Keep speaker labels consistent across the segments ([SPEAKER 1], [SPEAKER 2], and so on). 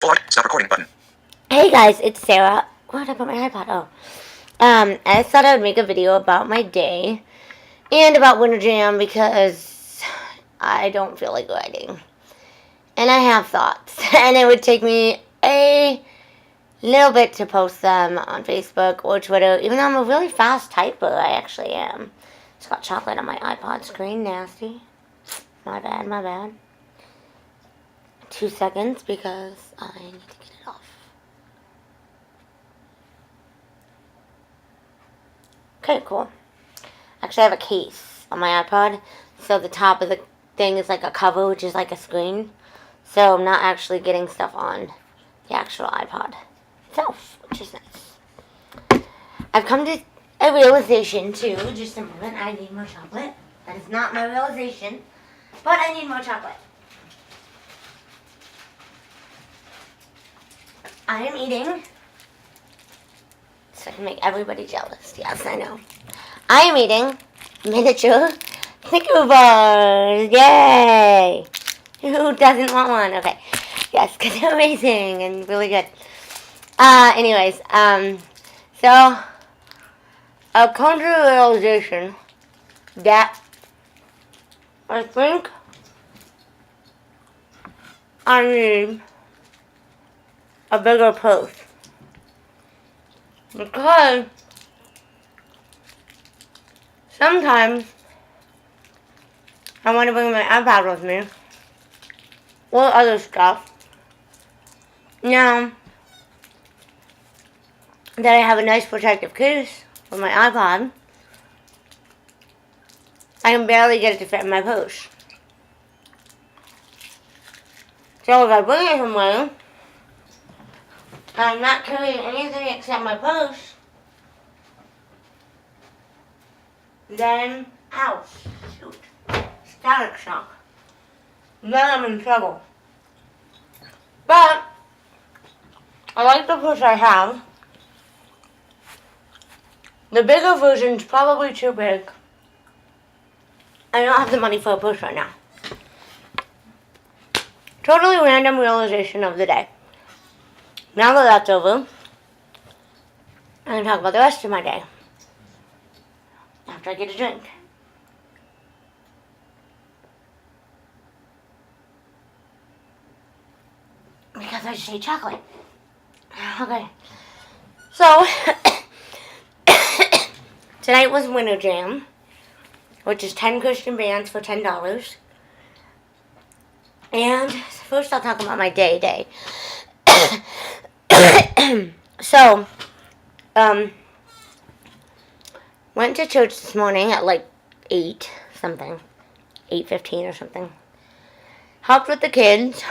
[SPEAKER 1] Hold on. Stop recording button.
[SPEAKER 2] Hey guys, it's Sarah. Where did I put my iPod? Oh. I thought I would make a video about my day and about Winter Jam because I don't feel like writing. And I have thoughts. And it would take me a little bit to post them on Facebook or Twitter, even though I'm a really fast typer. I actually am. It's got chocolate on my iPod screen. Nasty. My bad, my bad. 2 seconds because I need to get it off. Okay, cool. Actually, I have a case on my iPod, so the top of the thing is like a cover, which is like a screen. So I'm not actually getting stuff on the actual iPod itself, which is nice. I've come to a realization, too. Just a moment. I need more chocolate. That is not my realization, but I need more chocolate. I am eating, so I can make everybody jealous. Yes, I know. I am eating miniature Snicker bars. Yay! Who doesn't want one? Okay. Yes, because they're amazing and really good. So I've come to the realization that I think I need a bigger post. Because sometimes I want to bring my iPad with me or other stuff. Now that I have a nice protective case for my iPod, I can barely get it to fit in my purse. So if I bring it somewhere, I'm not carrying anything except my purse, then, ow, shoot, static shock. Then I'm in trouble. But I like the purse I have. The bigger version's probably too big. I don't have the money for a purse right now. Totally random realization of the day. Now that that's over, I'm going to talk about the rest of my day after I get a drink. Because I just ate chocolate. Okay. So, tonight was Winter Jam, which is 10 Christian bands for $10. And first I'll talk about my day. So, went to church this morning at like 8 something, 8:15 or something. Helped with the kids,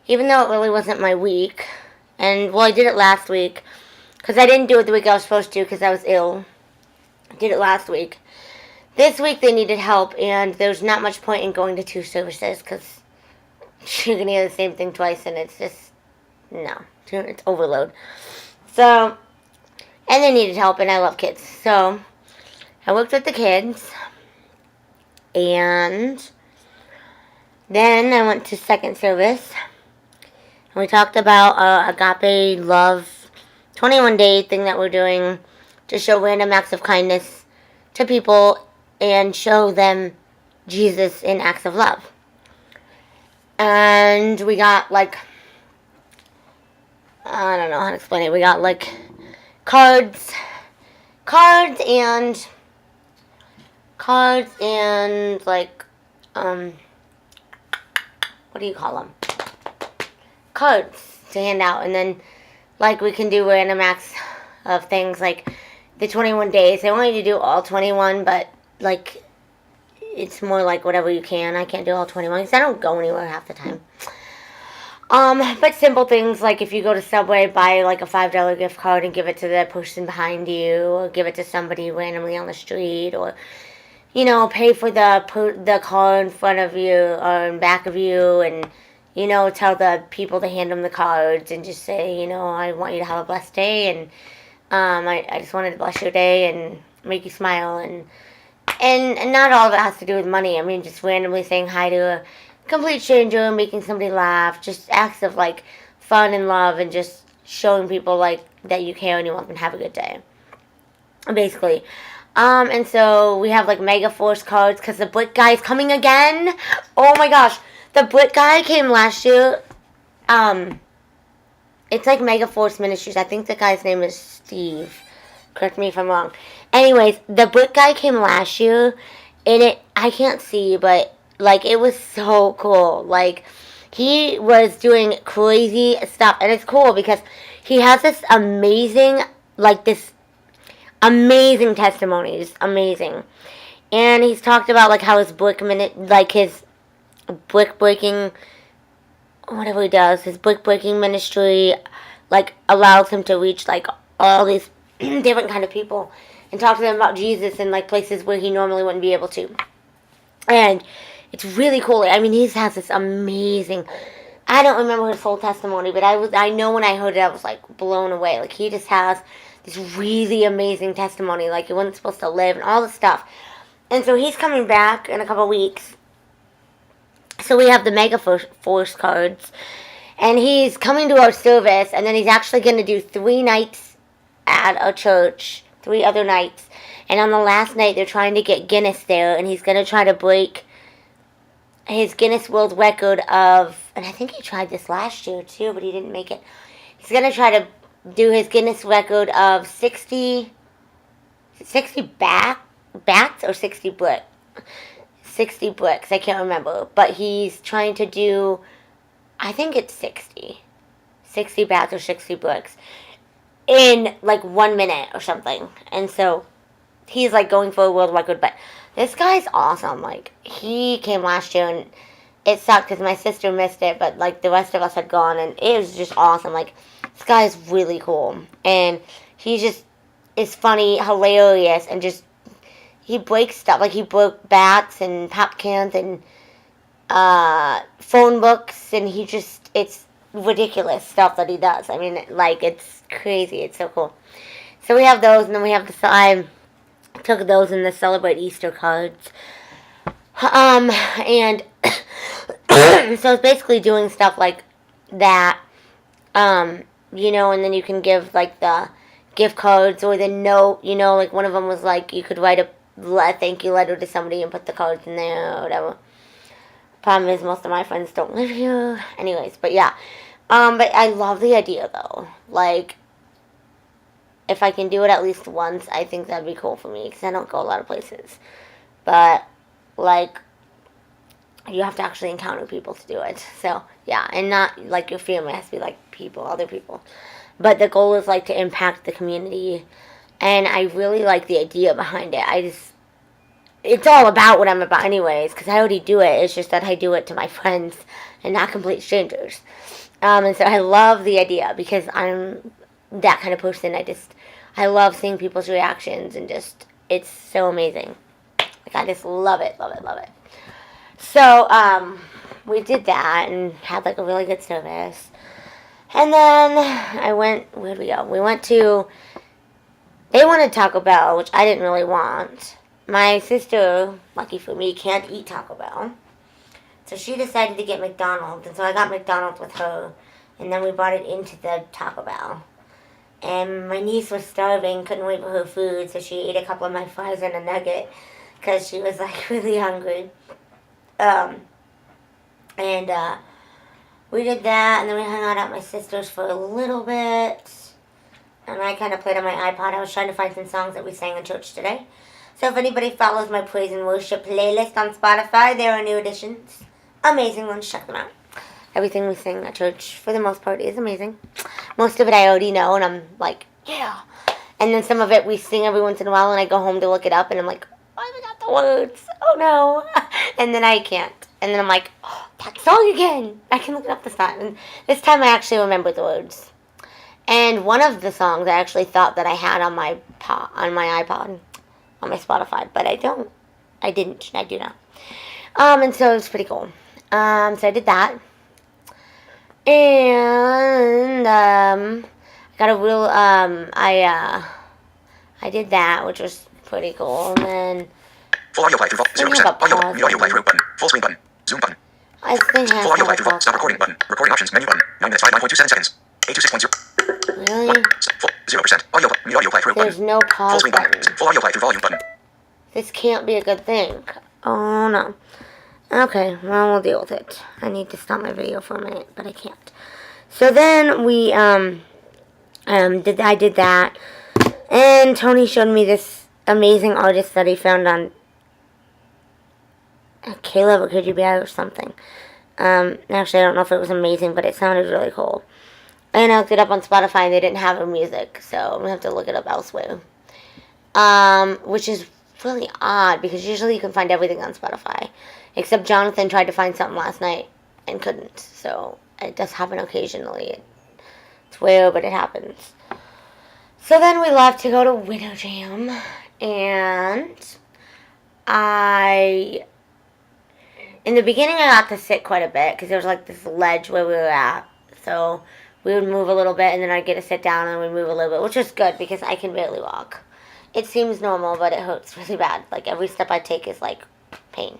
[SPEAKER 2] even though it really wasn't my week. And, well, I did it last week, because I didn't do it the week I was supposed to because I was ill. I did it last week. This week they needed help, and there's not much point in going to 2 services, because you're going to hear the same thing twice, and it's just, no, it's overload. So, and they needed help, and I love kids. So, I worked with the kids, and then I went to second service, and we talked about Agape Love 21-day thing that we're doing to show random acts of kindness to people and show them Jesus in acts of love. And we got, like, I don't know how to explain it. We got, like, cards and, like, what do you call them? Cards to hand out. And then, like, we can do random acts of things, like the 21 days. I want you to do all 21, but, like, it's more like whatever you can. I can't do all 21 because I don't go anywhere half the time. But simple things like if you go to Subway, buy like a $5 gift card and give it to the person behind you, or give it to somebody randomly on the street, or, you know, pay for the car in front of you or in back of you, and, you know, tell the people to hand them the cards and just say, you know, I want you to have a blessed day, and I just wanted to bless your day and make you smile, and not all of it has to do with money. I mean, just randomly saying hi to complete stranger, making somebody laugh, just acts of like fun and love, and just showing people like that you care and you want them to have a good day, basically. And so we have like Mega Force cards because the Brick guy is coming again. Oh my gosh, the Brick guy came last year. It's like Mega Force Ministries. I think the guy's name is Steve. Correct me if I'm wrong. Anyways, the Brick guy came last year, and I can't see, but like it was so cool. Like he was doing crazy stuff, and it's cool because he has this amazing, like this amazing testimonies, amazing. And he's talked about like how his his brick breaking, whatever he does, his brick breaking ministry, like allows him to reach like all these different kind of people and talk to them about Jesus in like places where he normally wouldn't be able to. And it's really cool. I mean, he has this amazing. I don't remember his whole testimony, but I know when I heard it, I was like blown away. Like he just has this really amazing testimony, like he wasn't supposed to live and all this stuff. And so he's coming back in a couple weeks. So we have the Mega Force cards, and he's coming to our service, and then he's actually going to do 3 nights at a church, 3 other nights. And on the last night, they're trying to get Guinness there, and he's going to try to break his Guinness World Record of, and I think he tried this last year too, but he didn't make it. He's going to try to do his Guinness record of 60 bats or 60 bricks. 60 bricks, I can't remember. But he's trying to do, I think it's 60 bats or 60 bricks in like 1 minute or something. And so he's like going for a world record. But this guy's awesome. Like he came last year, and it sucked because my sister missed it, but like the rest of us had gone, and it was just awesome. Like this guy's really cool, and he just is funny, hilarious, and just he breaks stuff. Like he broke bats and pop cans and phone books, and it's ridiculous stuff that he does. I mean, like it's crazy. It's so cool. So we have those, and then we have I took those in the Celebrate Easter cards. And so it's basically doing stuff like that, you know, and then you can give like the gift cards or the note, you know, like one of them was like you could write a thank you letter to somebody and put the cards in there or whatever. Problem is most of my friends don't live here. Anyways, but yeah. But I love the idea though. Like, if I can do it at least once, I think that'd be cool for me because I don't go a lot of places. But, like, you have to actually encounter people to do it. So, yeah, and not, like, your family. It has to be, like, other people. But the goal is, like, to impact the community. And I really like the idea behind it. It's all about what I'm about anyways, because I already do it. It's just that I do it to my friends and not complete strangers. And so I love the idea because I'm that kind of person. I love seeing people's reactions, and just, it's so amazing. Like, I just love it, love it, love it. So, we did that and had, like, a really good service. And then where'd we go? They wanted Taco Bell, which I didn't really want. My sister, lucky for me, can't eat Taco Bell. So she decided to get McDonald's, and so I got McDonald's with her, and then we brought it into the Taco Bell. And my niece was starving, couldn't wait for her food, so she ate a couple of my fries and a nugget because she was, like, really hungry. We did that, and then we hung out at my sister's for a little bit. And I kind of played on my iPod. I was trying to find some songs that we sang in church today. So if anybody follows my praise and worship playlist on Spotify, there are new additions. Amazing ones. Check them out. Everything we sing at church, for the most part, is amazing. Most of it I already know, and I'm like, yeah. And then some of it we sing every once in a while, and I go home to look it up, and I'm like, oh, I forgot the words. Oh, no. And then I can't. And then I'm like, oh, that song again. I can look it up this time. And this time I actually remember the words. And one of the songs I actually thought that I had on my iPod, on my Spotify, but I don't. I didn't. I do now. And so it was pretty cool. So I did that. And I got a real I did that, which was pretty cool. And then
[SPEAKER 1] full audio quality 0%. Audio, mute audio quality button. Full screen button. Zoom button.
[SPEAKER 2] I think I
[SPEAKER 1] Full audio play
[SPEAKER 2] have
[SPEAKER 1] through volume. Stop recording button. Recording options menu button. 9 minutes 5 9.27 seconds. 826.0.
[SPEAKER 2] Really?
[SPEAKER 1] Full 0%. Audio mute audio play through
[SPEAKER 2] There's
[SPEAKER 1] button.
[SPEAKER 2] no
[SPEAKER 1] Full
[SPEAKER 2] pause
[SPEAKER 1] screen button.
[SPEAKER 2] button.
[SPEAKER 1] Full audio play through volume button.
[SPEAKER 2] This can't be a good thing. Oh no. Okay, well, we'll deal with it. I need to stop my video for a minute, but I can't. So then we, I did that, and Tony showed me this amazing artist that he found on Caleb or Could You Be or something. Actually, I don't know if it was amazing, but it sounded really cool. And I looked it up on Spotify, and they didn't have her music, so I'm going to have to look it up elsewhere. Which is really odd, because usually you can find everything on Spotify. Except Jonathan tried to find something last night and couldn't, so it does happen occasionally. It's weird, but it happens. So then we left to go to winterjam, and in the beginning I got to sit quite a bit, because there was like this ledge where we were at, so we would move a little bit, and then I'd get to sit down, and we'd move a little bit, which is good, because I can barely walk. It seems normal, but it hurts really bad. Like, every step I take is, like, pain.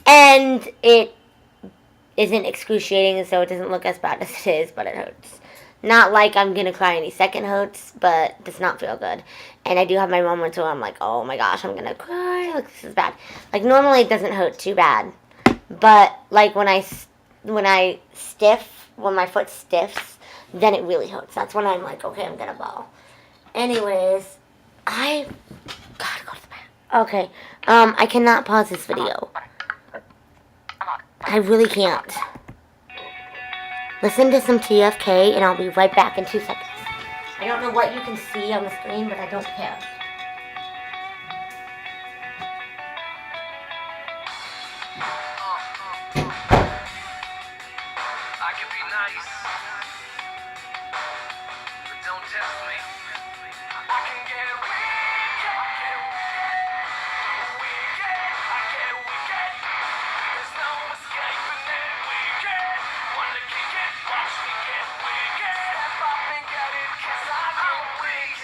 [SPEAKER 2] And it isn't excruciating, so it doesn't look as bad as it is, but it hurts. Not like I'm going to cry any second hurts, but does not feel good. And I do have my moments where I'm like, oh my gosh, I'm going to cry. Like, this is bad. Like, normally it doesn't hurt too bad. But, like, when my foot stiffs, then it really hurts. That's when I'm like, okay, I'm going to bawl. Anyways, I gotta go to the bathroom. Okay, I cannot pause this video. I really can't. Listen to some TFK, and I'll be right back in 2 seconds. I don't know what you can see on the screen, but I don't care.
[SPEAKER 3] I can be nice, but don't test me. I can get weak, there's no escaping it. Wanna kick it, watch me get wicked. Step up and get it, 'cause I'm weak.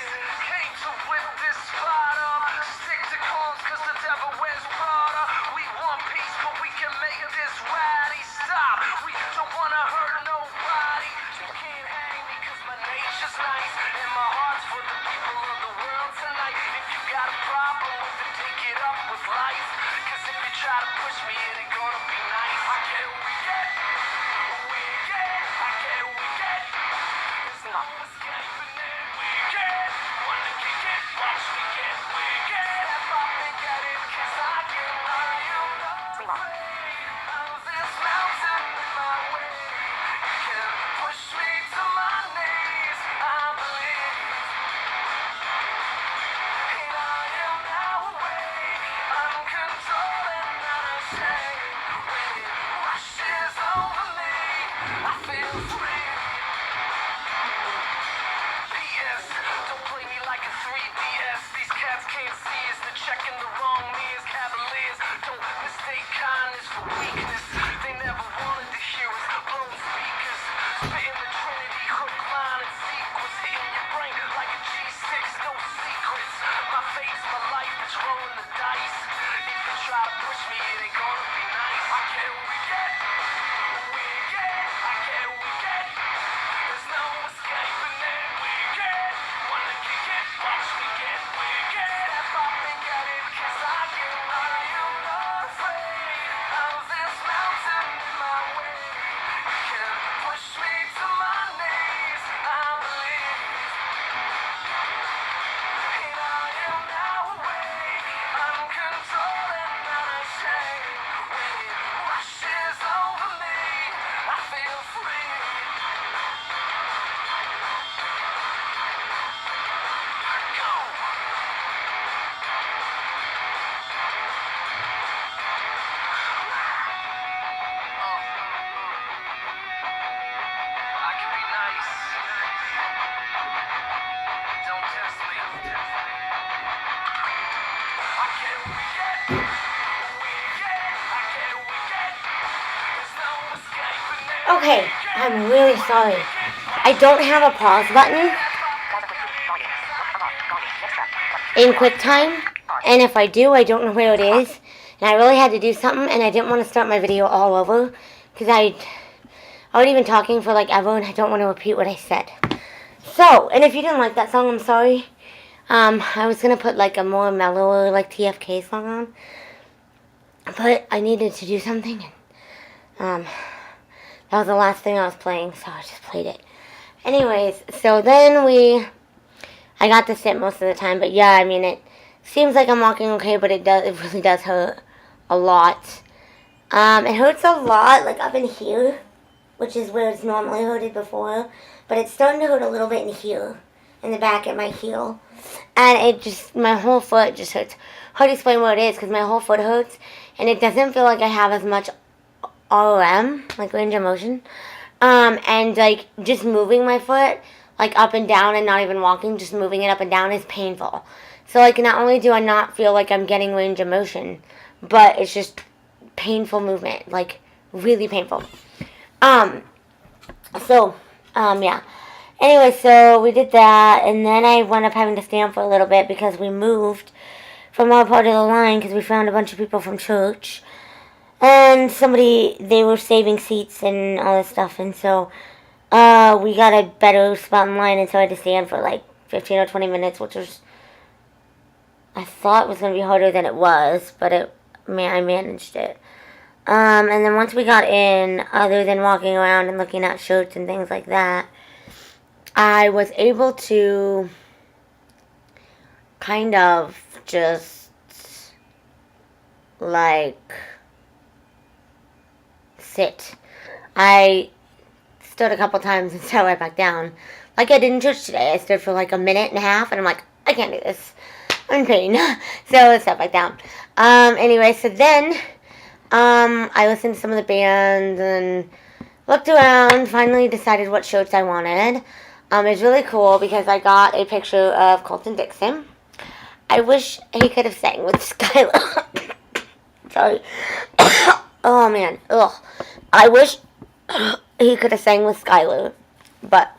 [SPEAKER 3] Came to whip this spot up. Stick to clones 'cause the devil wears Prada. We want peace, but we can make this ratty. Stop, we don't wanna hurt nobody. You can't hang me 'cause my nature's nice, and my heart's for the people of the world tonight. If you got a problem with it, take it up with life. 'Cause if you try to push me, it ain't gonna be nice. I get wicked, I get wicked. There's no escaping it. Wicked, wanna kick it, watch me get wicked. Step up and get it, 'cause I am not afraid of this mountain in my way. You can push me to my knees, I believe. And I am now awake, I'm controlling, not ashamed. When it rushes over me, I feel free. PS, don't play me like a 3DS. These cats can't see us, they're checking the wrong me's. Cavaliers, don't mistake kindness for weakness. They never wanted to hear us, blown speakers. Spitting the Trinity, hook, line, and sequence. Hitting your brain like a G6, no secrets. My fate's my life, it's rolling the dice. If you try to push me, it ain't gonna be nice. I get wicked, I get wicked. There's no escaping it. Wicked, wanna kick it, watch me get wicked. Step up and get it, 'cause I am not afraid of this mountain in my way. You can push me to my knees, I believe. And I am now awake, I'm controlling, not ashamed. When it rushes over me, I feel free. Go! I can be nice, don't test me. I get wicked, I get wicked. There's no escaping it.
[SPEAKER 2] Okay, I'm really sorry. I don't have a pause button in QuickTime, and if I do, I don't know where it is. and I really had to do something, and I didn't want to start my video all over, because I already been talking for like ever, and I don't want to repeat what I said. So, and if you didn't like that song, I'm sorry. I was going to put like a more mellower, like TFK song on, but I needed to do something, and that was the last thing I was playing, so I just played it. Anyways, so then I got to sit most of the time, but yeah, I mean, it seems like I'm walking okay, but it really does hurt a lot. It hurts a lot, like up in here, which is where it's normally hurted before, but it's starting to hurt a little bit in here, in the back at my heel, and my whole foot just hurts. Hard to explain what it is, because my whole foot hurts, and it doesn't feel like I have as much ROM, like range of motion, and like just moving my foot like up and down and not even walking, just moving it up and down is painful. So like not only do I not feel like I'm getting range of motion, but it's just painful movement, like really painful. Yeah. Anyway, so we did that, and then I wound up having to stand for a little bit because we moved from our part of the line because we found a bunch of people from church. And they were saving seats and all this stuff, and so we got a better spot in line, and so I had to stand for like 15 or 20 minutes, which I thought was going to be harder than it was, but I managed it. And then once we got in, other than walking around and looking at shirts and things like that, I was able to kind of just like sit. I stood a couple times and sat right back down. Like I did in church today. I stood for like a minute and a half, and I'm like, I can't do this. I'm in pain. So I sat back down. Anyway, so then I listened to some of the bands and looked around, finally decided what shirts I wanted. It was really cool because I got a picture of Colton Dixon. I wish he could have sang with Skylar. Sorry. Oh, man. Ugh. I wish he could have sang with Skylar, but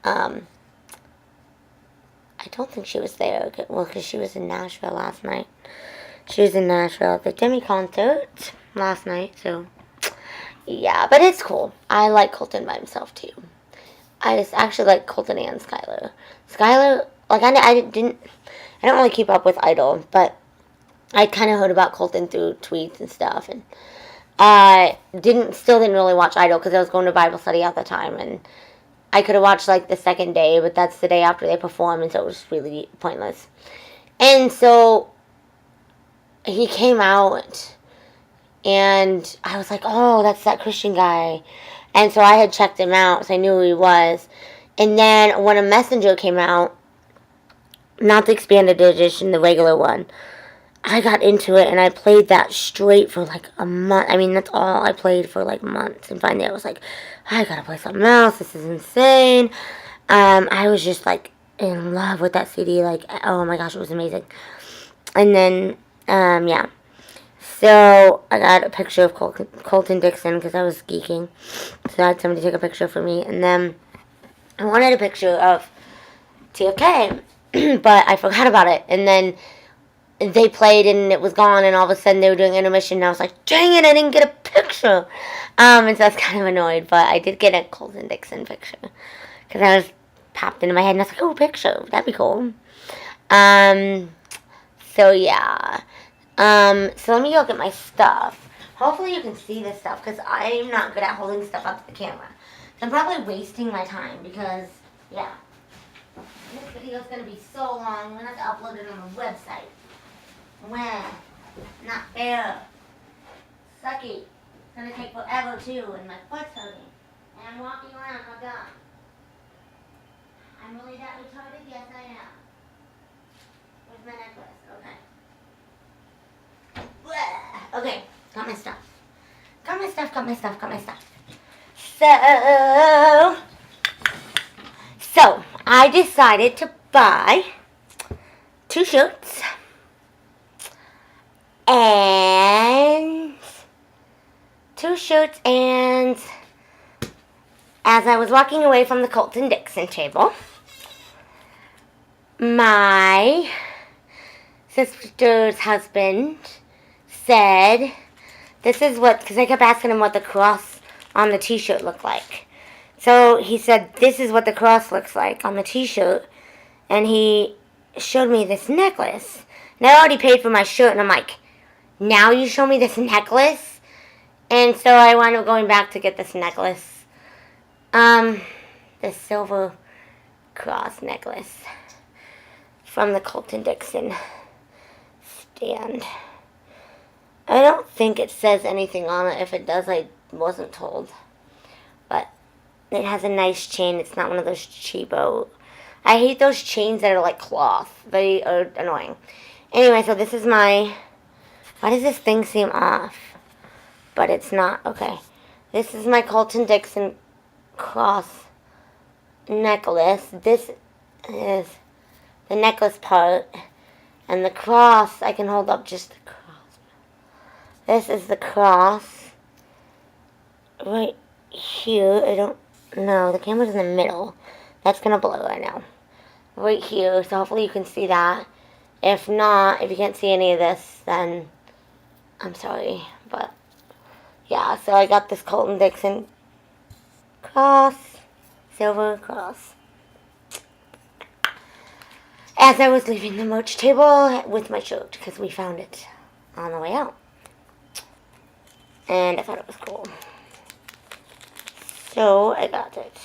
[SPEAKER 2] I don't think she was there. Well, because she was in Nashville last night. She was in Nashville at the Jimmy concert last night, so yeah, but it's cool. I like Colton by himself, too. I just actually like Colton and Skylar. Skylar, like, I don't really keep up with Idol, but I kind of heard about Colton through tweets and stuff, and I still didn't really watch Idol because I was going to Bible study at the time, and I could have watched like the second day, but that's the day after they perform, and so it was really pointless. And so he came out, and I was like, oh, that's that Christian guy. And so I had checked him out, so I knew who he was. And then when a messenger came out, not the expanded edition, the regular one, I got into it, and I played that straight for like a month. I mean, that's all I played for like months. And finally I was like, I gotta play something else. This is insane. I was just like in love with that CD. Like, oh my gosh, it was amazing. And then, yeah. So I got a picture of Colton Dixon because I was geeking. So I had somebody take a picture for me. And then I wanted a picture of TFK, but I forgot about it. And then they played and it was gone, and all of a sudden they were doing intermission, and I was like, dang it, I didn't get a picture. And so I was kind of annoyed, but I did get a Colton Dixon picture because I was popped into my head, and I was like, oh, picture, that'd be cool. So yeah. So let me go get my stuff. Hopefully you can see this stuff because I'm not good at holding stuff up to the camera. So I'm probably wasting my time because, yeah. This video is going to be so long, I'm going to have to upload it on the website. When? Not fair. Sucky. It's going to take forever too, and my foot's hurting. And I'm walking around my gum. I'm really that retarded? Yes, I am. Where's my necklace? Okay. Okay, got my stuff. Got my stuff. So, I decided to buy 2 shirts and as I was walking away from the Colton Dixon table, my sister's husband said, this is what, because I kept asking him what the cross on the t-shirt looked like. So he said, this is what the cross looks like on the t-shirt. And he showed me this necklace. And I already paid for my shirt, and I'm like, now you show me this necklace? And so I wound up going back to get this necklace. This silver cross necklace from the Colton Dixon stand. I don't think it says anything on it. If it does, I wasn't told. But it has a nice chain. It's not one of those cheapo. I hate those chains that are like cloth. They are annoying. Anyway, so this is my... Why does this thing seem off? But it's not. Okay. This is my Colton Dixon cross necklace. This is the necklace part. And the cross, I can hold up just the cross. This is the cross. Right here. I don't know. The camera's in the middle. That's going to blur right now. Right here. So hopefully you can see that. If not, if you can't see any of this, then I'm sorry. But yeah, so I got this Colton Dixon cross. Silver cross. As I was leaving the merch table with my shirt, because we found it on the way out. And I thought it was cool. So I got it.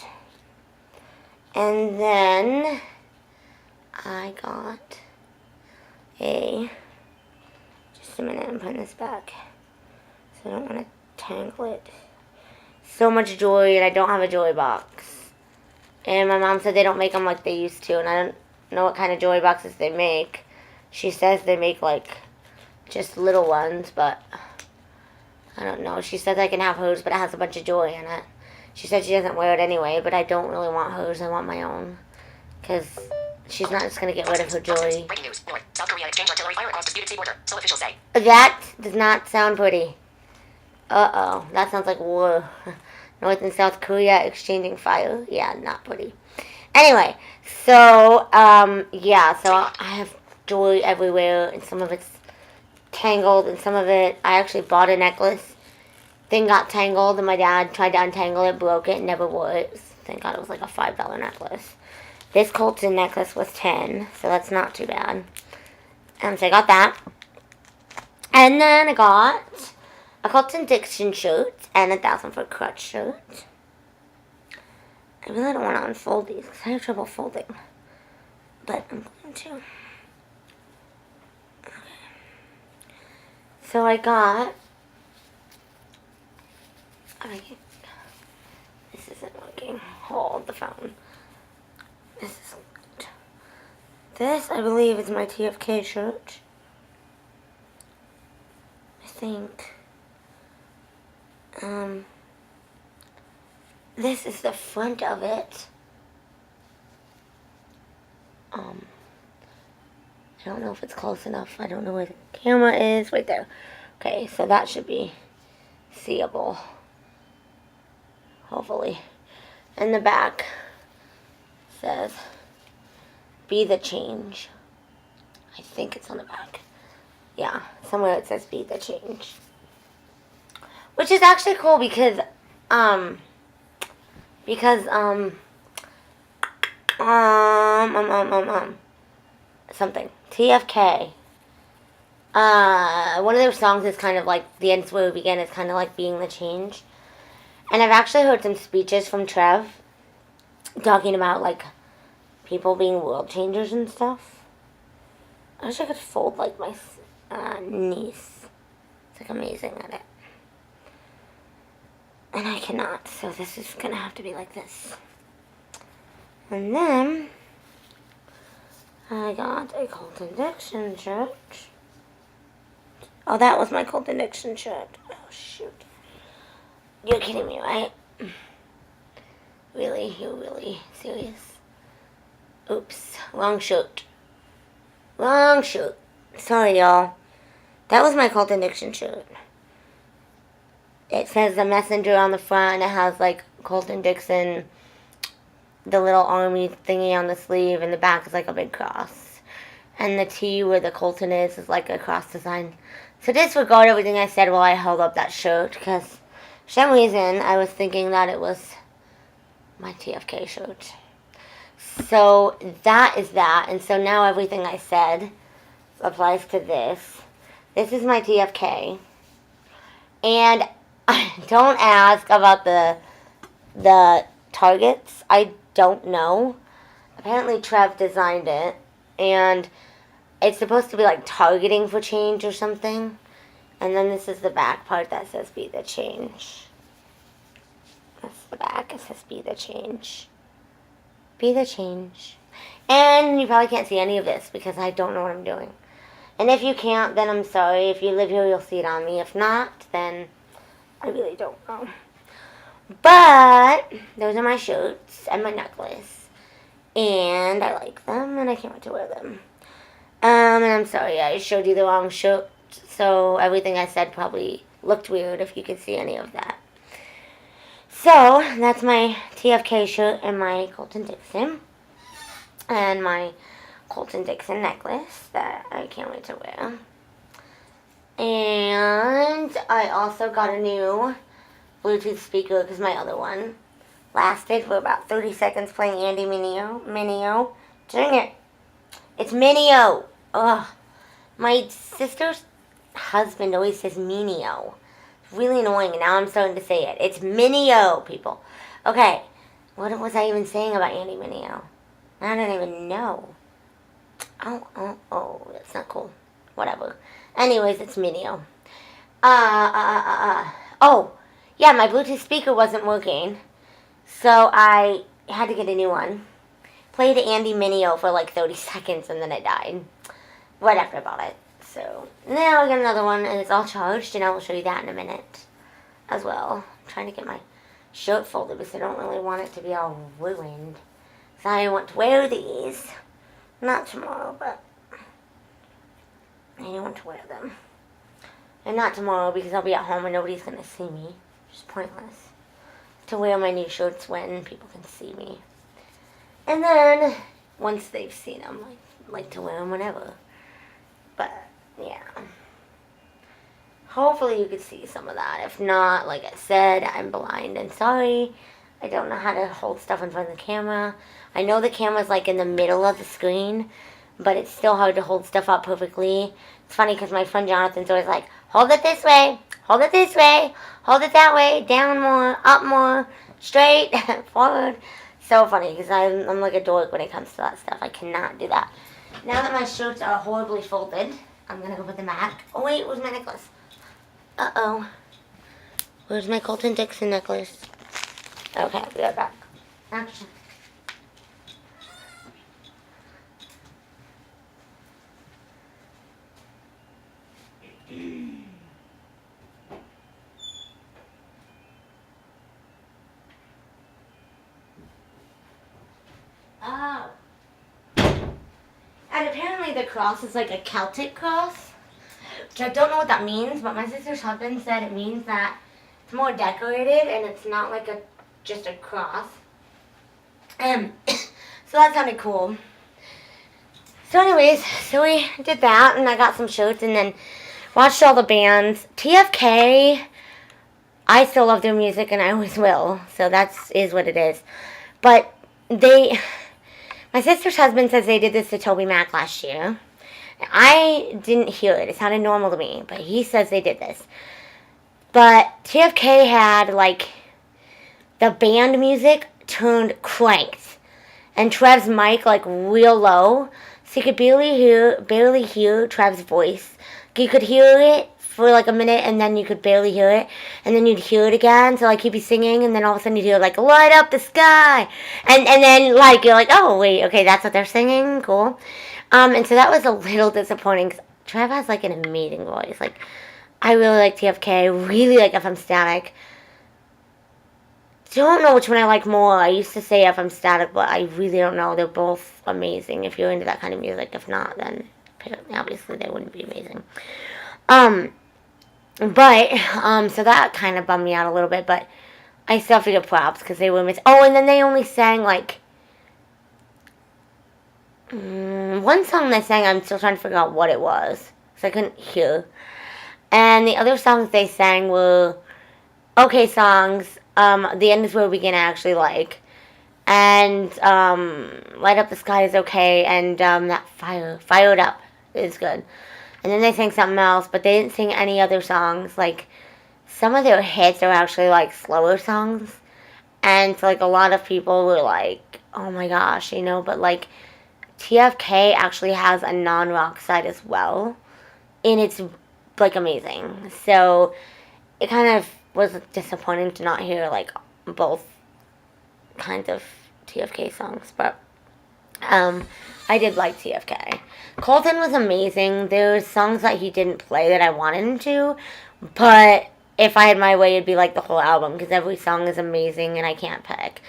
[SPEAKER 2] And then I got just a minute, I'm putting this back. So I don't want to tangle it. So much jewelry, and I don't have a jewelry box. And my mom said they don't make them like they used to, and I don't know what kind of jewelry boxes they make. She says they make like just little ones, but I don't know. She says I can have hers, but it has a bunch of jewelry in it. She said she doesn't wear it anyway, but I don't really want hers. I want my own. Because she's not just going to get rid of her jewelry.
[SPEAKER 1] Breaking news. North. South Korea exchange artillery fire across disputed sea border. So officials say.
[SPEAKER 2] That does not sound pretty. Uh-oh. That sounds like war. North and South Korea exchanging fire. Yeah, not pretty. Anyway, so, yeah. So I have jewelry everywhere, and some of it's tangled, and some of it, I actually bought a necklace. Thing got tangled, and my dad tried to untangle it, broke it, never wore it. Thank God it was like a $5 necklace. This Colton necklace was $10, so that's not too bad. So I got that. And then I got a Colton Dixon shirt and a 1,000-foot crutch shirt. I really don't want to unfold these because I have trouble folding. But I'm going to. Okay. So I got... This isn't working. Hold the phone. This is good. This, I believe, is my TFK shirt. I think. This is the front of it. I don't know if it's close enough. I don't know where the camera is. Right there. Okay, so that should be seeable. Hopefully. And the back says, be the change. I think it's on the back. Yeah, somewhere it says be the change. Which is actually cool because something. TFK. One of their songs is kind of like, the end where we begin is kind of like being the change. And I've actually heard some speeches from Trev talking about, like, people being world changers and stuff. I wish I could fold like my niece. It's, like, amazing at it. And I cannot, so this is going to have to be like this. And then, I got a Colton Dixon shirt. Oh, that was my Colton Dixon shirt. Oh, shoot. You're kidding me, right? Really? You're really serious? Oops. Wrong shirt. Wrong shirt. Sorry, y'all. That was my Colton Dixon shirt. It says the messenger on the front, and it has, like, Colton Dixon, the little army thingy on the sleeve, and the back is, like, a big cross. And the T where the Colton is like a cross design. So disregard everything I said while I held up that shirt, because for some reason I was thinking that it was my TFK shirt. So that is that, and so now everything I said applies to this. This is my TFK, and don't ask about the targets. I don't know. Apparently Trev designed it, and it's supposed to be like targeting for change or something. And then this is the back part that says be the change. That's the back. It says be the change. Be the change. And you probably can't see any of this because I don't know what I'm doing. And if you can't, then I'm sorry. If you live here, you'll see it on me. If not, then I really don't know. But those are my shirts and my necklace. And I like them and I can't wait to wear them. And I'm sorry, I showed you the wrong shirt. So everything I said probably looked weird if you could see any of that. So that's my TFK shirt and my Colton Dixon. And my Colton Dixon necklace that I can't wait to wear. And I also got a new Bluetooth speaker because my other one lasted for about 30 seconds playing Andy Mineo. Dang it. It's Mineo. Ugh. My sister's husband always says Mineo. It's really annoying, and now I'm starting to say it. It's Mineo, people. Okay. What was I even saying about Andy Mineo? I don't even know. Oh, that's not cool. Whatever. Anyways, it's Mineo. Oh, yeah, my Bluetooth speaker wasn't working, so I had to get a new one. Played Andy Mineo for like 30 seconds, and then it died. Right after I bought it. So, now I got another one, and it's all charged, and I will show you that in a minute as well. I'm trying to get my shirt folded because I don't really want it to be all ruined. So I want to wear these. Not tomorrow, but I do want to wear them. And not tomorrow because I'll be at home and nobody's going to see me. It's pointless to wear my new shirts when people can see me. And then, once they've seen them, I like to wear them whenever. But, yeah. Hopefully you could see some of that. If not, like I said, I'm blind and sorry. I don't know how to hold stuff in front of the camera. I know the camera's like in the middle of the screen, but it's still hard to hold stuff up perfectly. It's funny because my friend Jonathan's always like, hold it this way, hold it this way, hold it that way, down more, up more, straight, forward. So funny because I'm like a dork when it comes to that stuff. I cannot do that. Now that my shirts are horribly folded, I'm going to go put them back. Oh wait, where's my necklace? Uh-oh. Where's my Colton Dixon necklace? Okay, I'll be right back. Action. Oh. And apparently the cross is like a Celtic cross, which I don't know what that means, but my sister's husband said it means that it's more decorated and it's not like just a cross. So that sounded cool. So anyways, so we did that, and I got some shirts, and then watched all the bands. TFK, I still love their music, and I always will, so that is what it is. But my sister's husband says they did this to Toby Mac last year. I didn't hear it. It sounded normal to me, but he says they did this. But TFK had, like, the band music turned cranked, and Trev's mic, like, real low, so you could barely hear Trev's voice. You could hear it for like a minute, and then you could barely hear it, and then you'd hear it again, so like he'd be singing, and then all of a sudden you'd hear like, light up the sky, and then like, you're like, oh wait, okay, that's what they're singing, cool. And so that was a little disappointing, because Trev has like an amazing voice. Like, I really like TFK, really like FM Static. Don't know which one I like more. I used to say FM Static, but I really don't know. They're both amazing if you're into that kind of music. If not, then obviously they wouldn't be amazing. So that kind of bummed me out a little bit, but I still have to give props because they were Oh, and then they only sang like one song they sang. I'm still trying to figure out what it was because I couldn't hear. And the other songs they sang were okay songs. The End Is Where We Begin I actually like. And Light Up the Sky is okay. And that Fired Up is good. And then they sang something else, but they didn't sing any other songs. Like, some of their hits are actually, like, slower songs. And so, like, a lot of people were like, oh my gosh, you know, but, like, TFK actually has a non-rock side as well. And it's, like, amazing. So, it kind of was disappointing to not hear, like, both kinds of TFK songs. But, I did like TFK. Colton was amazing. There's songs that he didn't play that I wanted him to, but if I had my way, it'd be like the whole album because every song is amazing and I can't pick.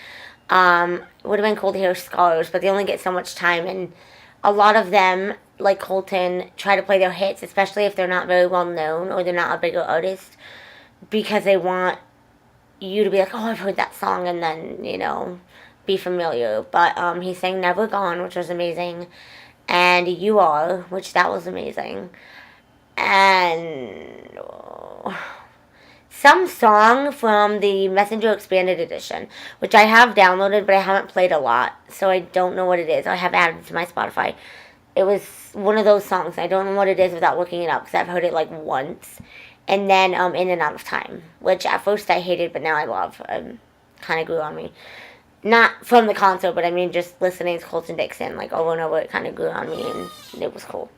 [SPEAKER 2] It would have been cool to hear Scars, but they only get so much time, and a lot of them, like Colton, try to play their hits, especially if they're not very well known or they're not a bigger artist, because they want you to be like, oh, I've heard that song, and then, you know, be familiar. But he sang Never Gone, which was amazing, and You Are, which that was amazing, and some song from the Messenger Expanded Edition, which I have downloaded, but I haven't played a lot, so I don't know what it is. I have added to my Spotify. It was one of those songs. I don't know what it is without looking it up, because I've heard it like once, and then In and Out of Time, which at first I hated, but now I love. Kind of grew on me. Not from the concert, but I mean just listening to Colton Dixon like over and over. It kind of grew on me, and it was cool.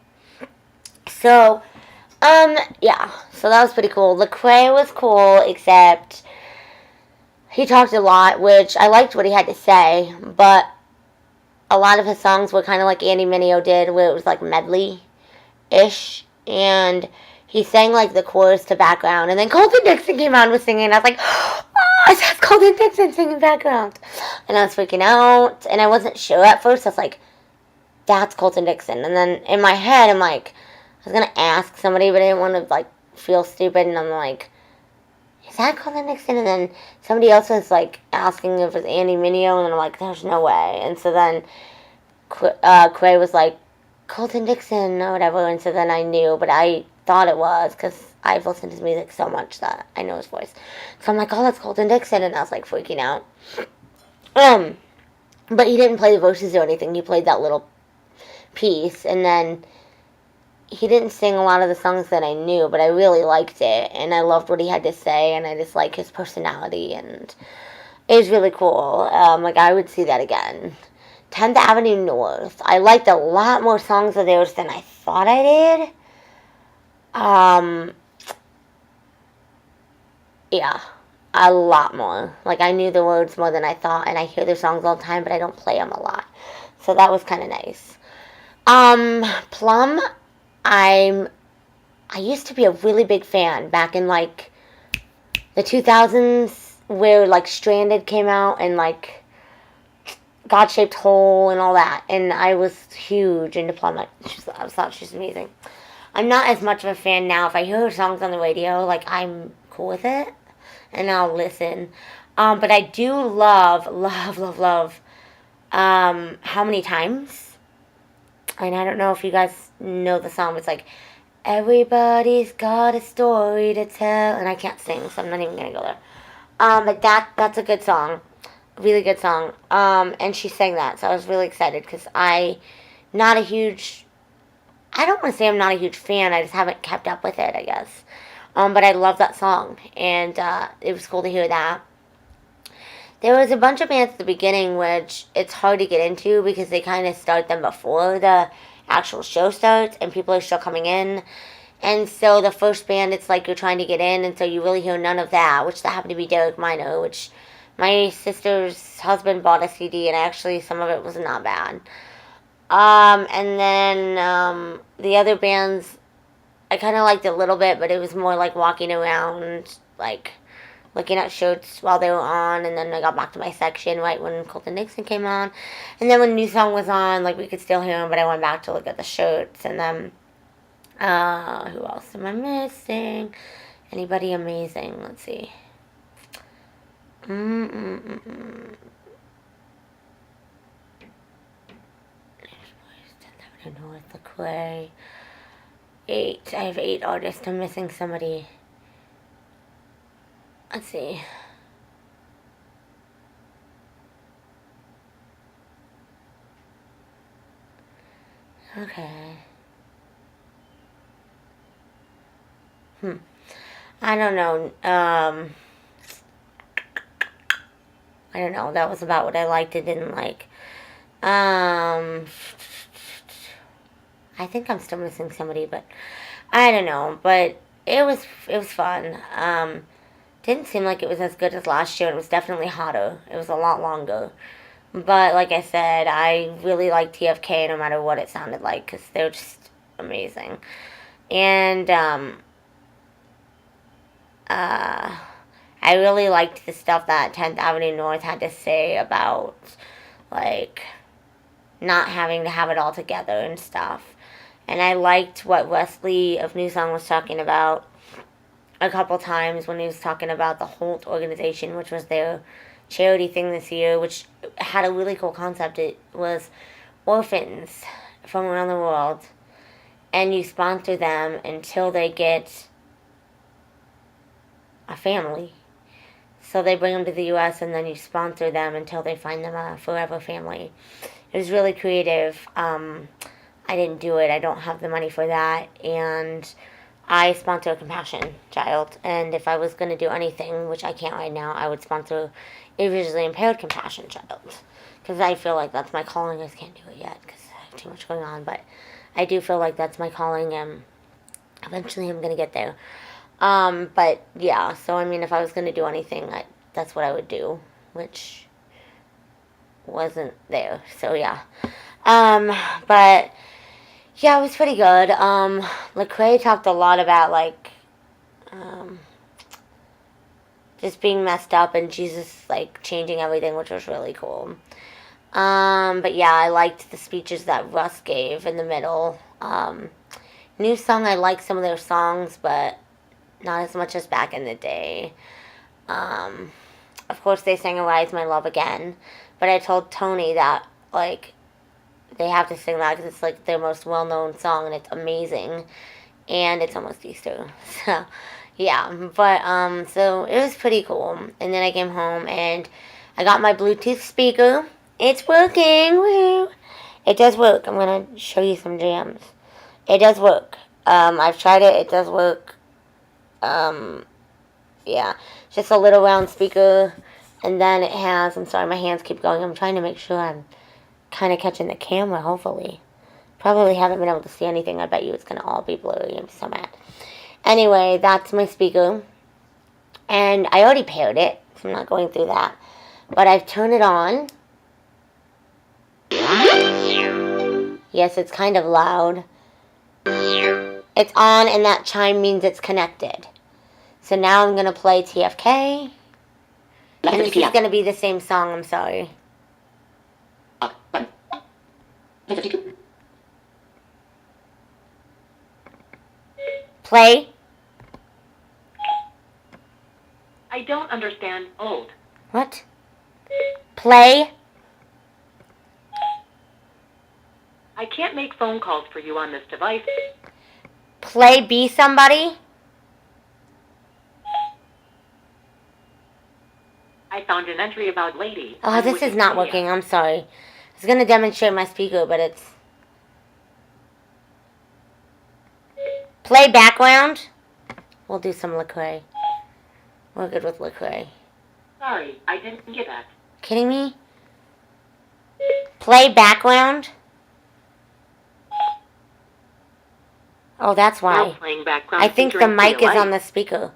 [SPEAKER 2] So, yeah. So that was pretty cool. Lecrae was cool, except he talked a lot, which I liked what he had to say, but a lot of his songs were kind of like Andy Mineo did, where it was like medley-ish, and he sang like the chorus to background, and then Colton Dixon came out and was singing, and I was like, oh, that's Colton Dixon singing background, and I was freaking out, and I wasn't sure at first. I was like, that's Colton Dixon, and then in my head, I'm like, I was gonna ask somebody, but I didn't want to like feel stupid, and I'm like, is that Colton Dixon? And then somebody else was like asking if it was Andy Mineo, and I'm like, there's no way. And so then Quay was like, Colton Dixon or whatever, and so then I knew, but I thought it was because I've listened to his music so much that I know his voice. So I'm like, oh, that's Colton Dixon, and I was like freaking out. But he didn't play the verses or anything. He played that little piece, and then he didn't sing a lot of the songs that I knew, but I really liked it, and I loved what he had to say, and I just like his personality, and it was really cool. Like, I would see that again. 10th Avenue North. I liked a lot more songs of theirs than I thought I did. Yeah, a lot more. Like, I knew the words more than I thought, and I hear their songs all the time, but I don't play them a lot. So that was kind of nice. Plum, I used to be a really big fan back in, like, the 2000s, where, like, Stranded came out, and, like, God-Shaped Hole and all that, and I was huge into Plum. I thought she was amazing. I'm not as much of a fan now. If I hear her songs on the radio, like, I'm cool with it, and I'll listen. But I do love How Many Times? And I don't know if you guys know the song. It's like, everybody's got a story to tell, and I can't sing, so I'm not even gonna go there. But that's a good song, really good song. And she sang that, so I was really excited because I don't want to say I'm not a huge fan. I just haven't kept up with it, I guess. But I love that song, and it was cool to hear that. There was a bunch of bands at the beginning, which it's hard to get into because they kind of start them before the actual show starts, and people are still coming in. And so the first band, it's like you're trying to get in, and so you really hear none of that, which that happened to be Derek Minor, which my sister's husband bought a CD, and actually some of it was not bad. And then the other bands, I kind of liked a little bit, but it was more like walking around, like looking at shirts while they were on, and then I got back to my section right when Colton Dixon came on. And then when New Song was on, like, we could still hear him, but I went back to look at the shirts. And then, who else am I missing? Anybody amazing? Let's see. North Lecrae. 8. I have 8 artists. I'm missing somebody. Let's see. Okay. I don't know. I don't know. That was about what I liked and didn't like. I think I'm still missing somebody, but I don't know. But it was fun. Didn't seem like it was as good as last year. It was definitely hotter. It was a lot longer. But like I said, I really like TFK no matter what it sounded like because they're just amazing. And I really liked the stuff that 10th Avenue North had to say about, like, not having to have it all together and stuff. And I liked what Wesley of New Song was talking about a couple times when he was talking about the Holt organization, which was their charity thing this year, which had a really cool concept. It was orphans from around the world, and you sponsor them until they get a family. So they bring them to the U.S. and then you sponsor them until they find them a forever family. It was really creative. I didn't do it. I don't have the money for that. And I sponsor a compassion child. And if I was going to do anything, which I can't right now, I would sponsor a visually impaired compassion child. Because I feel like that's my calling. I just can't do it yet because I have too much going on. But I do feel like that's my calling, and eventually I'm going to get there. But yeah, so I mean, if I was going to do anything, that's what I would do, which wasn't there. So yeah. But yeah, it was pretty good. Lecrae talked a lot about, like, just being messed up and Jesus, like, changing everything, which was really cool. But yeah, I liked the speeches that Russ gave in the middle. New Song, I like some of their songs, but not as much as back in the day. Of course, they sang Arise My Love Again, but I told Tony that, like, they have to sing that because it's, like, their most well-known song, and it's amazing, and it's almost Easter, so, yeah, but, so, it was pretty cool, and then I came home, and I got my Bluetooth speaker. It's working, woo! It does work. I'm gonna show you some jams. It does work. I've tried it. It does work. Yeah, just a little round speaker, and then it has, I'm sorry, my hands keep going, I'm trying to make sure I'm kind of catching the camera, hopefully. Probably haven't been able to see anything. I bet you it's going to all be blurry. I'm so mad. Anyway, that's my speaker, and I already paired it, so I'm not going through that, but I've turned it on. Yes, it's kind of loud. It's on, and that chime means it's connected. So now I'm going to play TFK. And this is going to be the same song, I'm sorry. Play.
[SPEAKER 4] I don't understand old.
[SPEAKER 2] What? Play.
[SPEAKER 4] I can't make phone calls for you on this device.
[SPEAKER 2] Play Be Somebody.
[SPEAKER 4] I found an entry about lady.
[SPEAKER 2] Oh, this is not working. I'm sorry. I was going to demonstrate my speaker, but it's... Play background. We'll do some Lecrae. We're good with Lecrae.
[SPEAKER 4] Sorry, I didn't get that.
[SPEAKER 2] Kidding me? Play background. Oh, that's why.
[SPEAKER 4] Now playing background
[SPEAKER 2] I think the
[SPEAKER 4] featuring
[SPEAKER 2] mic is
[SPEAKER 4] Leah
[SPEAKER 2] on the speaker.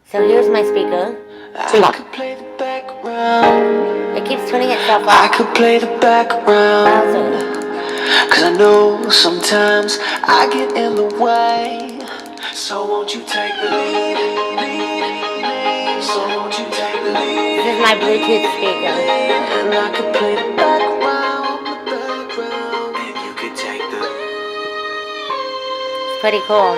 [SPEAKER 2] So here's my speaker.
[SPEAKER 5] I could play the background.
[SPEAKER 2] It keeps turning itself
[SPEAKER 5] I
[SPEAKER 2] up.
[SPEAKER 5] could play the background.
[SPEAKER 2] Bowser.
[SPEAKER 5] Cause I know sometimes I get in the way. So won't you take the lead? So won't you take the lead?
[SPEAKER 2] This is my Bluetooth speaker.
[SPEAKER 5] And I could play the background, and you could take the...
[SPEAKER 2] It's pretty cool.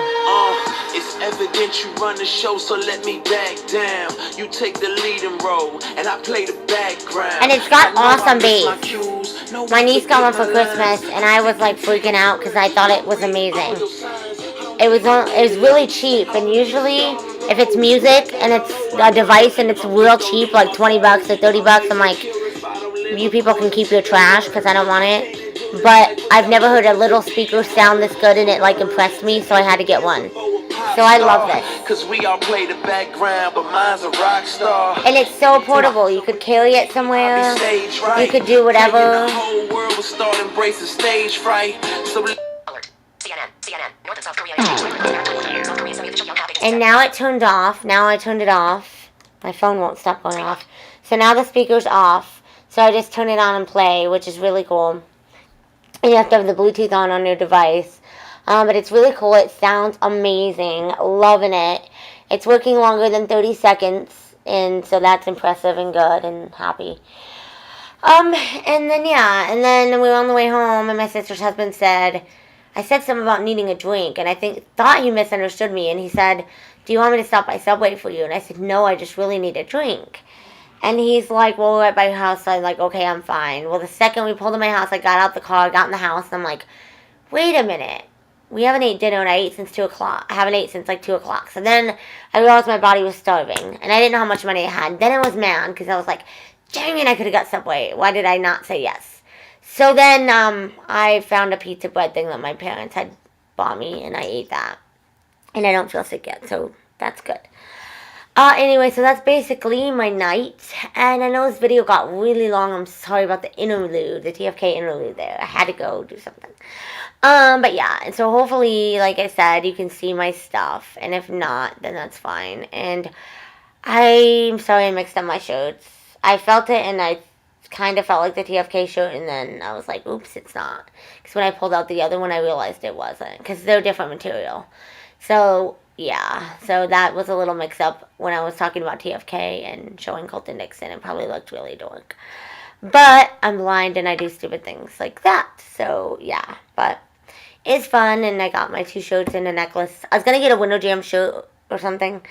[SPEAKER 6] It's evident you run the show, so let me back down. You take the leading role, and I play the background.
[SPEAKER 2] And it's got
[SPEAKER 6] I know
[SPEAKER 2] awesome
[SPEAKER 6] I miss my
[SPEAKER 2] bass.
[SPEAKER 6] cues,
[SPEAKER 2] My niece got one for Christmas, and I was like freaking out because I thought it was amazing. It was really cheap, and usually if it's music and it's a device and it's real cheap, like $20 or $30, I'm like, you people can keep your trash because I don't want it. But I've never heard a little speaker sound this good, and it like impressed me, so I had to get one. So I love this.
[SPEAKER 6] Cause we all play the background, but mine's a rock star.
[SPEAKER 2] And it's so portable. You could carry it somewhere. You could do whatever.
[SPEAKER 6] The whole world will start embracing stage fright. So
[SPEAKER 1] Alert. CNN. North and South Korea exchange. South Korea semi-official young half
[SPEAKER 2] And now it turned off. Now I turned it off. My phone won't stop going off. So now the speaker's off. So I just turn it on and play, which is really cool. And you have to have the Bluetooth on your device. But it's really cool. It sounds amazing. Loving it. It's working longer than 30 seconds. And so that's impressive and good and happy. And then we were on the way home, and my sister's husband said, I said something about needing a drink, and I thought he misunderstood me, and he said, do you want me to stop by Subway for you? And I said, no, I just really need a drink. And he's like, well, we're at my house. So I'm like, okay, I'm fine. Well, the second we pulled in my house, I got out the car, got in the house, and I'm like, wait a minute. We haven't ate dinner, and I ate since 2 o'clock. I haven't ate since like 2 o'clock. So then I realized my body was starving, and I didn't know how much money I had. Then I was mad, because I was like, dang it, I could have got Subway. Why did I not say yes? So then I found a pizza bread thing that my parents had bought me, and I ate that. And I don't feel sick yet, so that's good. Anyway, so that's basically my night. And I know this video got really long. I'm sorry about the interlude, the TFK interlude there. I had to go do something. But yeah, and so hopefully, like I said, you can see my stuff. And if not, then that's fine. And I'm sorry I mixed up my shirts. I felt it, and I kind of felt like the TFK shirt, and then I was like, oops, it's not. Because when I pulled out the other one, I realized it wasn't. Because they're different material. So, yeah. So that was a little mix-up when I was talking about TFK and showing Colton Dixon. It probably looked really dork. But I'm blind, and I do stupid things like that. So, yeah. But it's fun, and I got my 2 shirts and a necklace. I was going to get a winterjam shirt or something.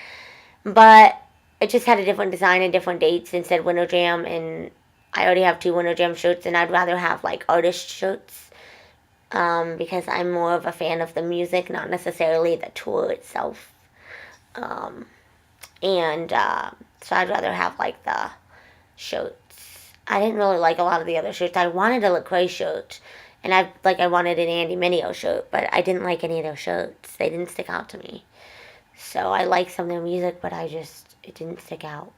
[SPEAKER 2] But it just had a different design and different dates and said winterjam, and I already have 2 winterjam shirts, and I'd rather have like artist shirts because I'm more of a fan of the music, not necessarily the tour itself. So I'd rather have like the shirts. I didn't really like a lot of the other shirts. I wanted a Lecrae shirt, and I wanted an Andy Mineo shirt, but I didn't like any of their shirts. They didn't stick out to me. So I like some of their music, but it didn't stick out.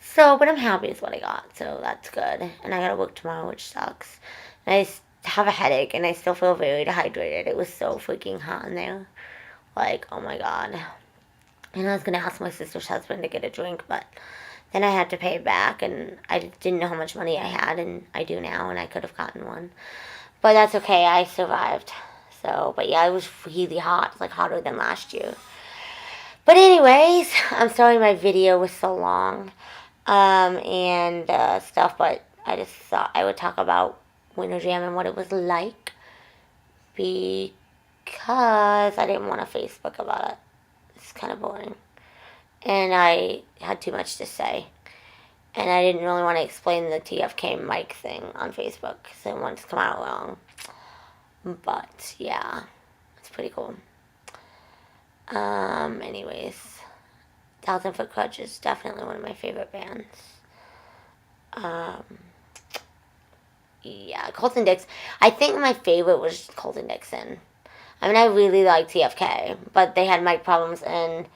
[SPEAKER 2] So, but I'm happy with what I got, so that's good. And I gotta work tomorrow, which sucks. And I have a headache, and I still feel very dehydrated. It was so freaking hot in there. Like, oh my god. And I was gonna ask my sister's husband to get a drink, but then I had to pay it back, and I didn't know how much money I had, and I do now, and I could have gotten one. But that's okay, I survived. So, but yeah, it was really hot, like hotter than last year. But anyways, I'm sorry my video was so long and stuff, but I just thought I would talk about winterjam and what it was like because I didn't want to Facebook about it. It's kind of boring. And I had too much to say. And I didn't really want to explain the TFK mic thing on Facebook because I didn't want it to come out wrong. But yeah, it's pretty cool. Anyways, 1,000 Foot Krutch is definitely one of my favorite bands. Yeah, Colton Dixon. I think my favorite was Colton Dixon. I mean, I really liked TFK, but they had mic problems, and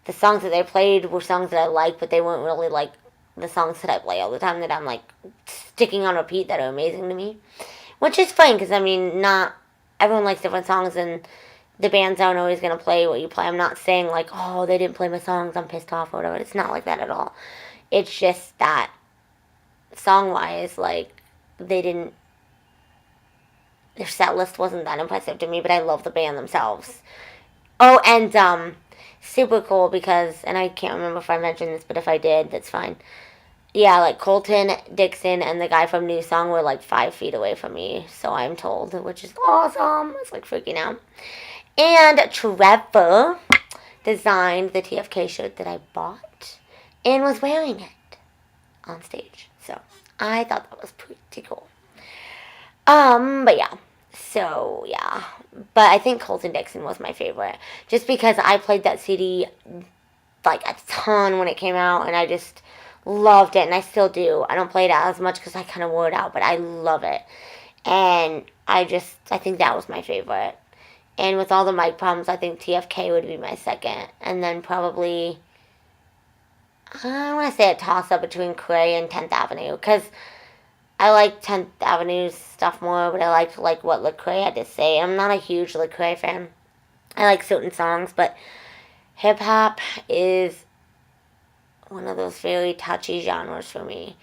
[SPEAKER 2] the songs that they played were songs that I liked, but they weren't really like the songs that I play all the time that I'm like sticking on repeat that are amazing to me. Which is fine, because I mean, not everyone likes different songs, and the bands aren't always going to play what you play. I'm not saying like, oh, they didn't play my songs, I'm pissed off or whatever. It's not like that at all. It's just that song-wise, like, their set list wasn't that impressive to me, but I love the band themselves. Oh, and super cool because, and I can't remember if I mentioned this, but if I did, that's fine. Yeah, like Colton Dixon and the guy from New Song were like 5 feet away from me, so I'm told, which is awesome. It's like freaking out. And Trevor designed the TFK shirt that I bought and was wearing it on stage. So I thought that was pretty cool. But yeah. So, yeah. But I think Colton Dixon was my favorite. Just because I played that CD, like, a ton when it came out, and I just loved it, and I still do. I don't play it as much because I kind of wore it out, but I love it. And I think that was my favorite. And with all the mic problems, I think TFK would be my second. And then probably, I want to say a toss-up between Cray and 10th Avenue. Because I like 10th Avenue's stuff more, but I liked like what Lecrae had to say. I'm not a huge Lecrae fan. I like certain songs, but hip-hop is one of those very touchy genres for me.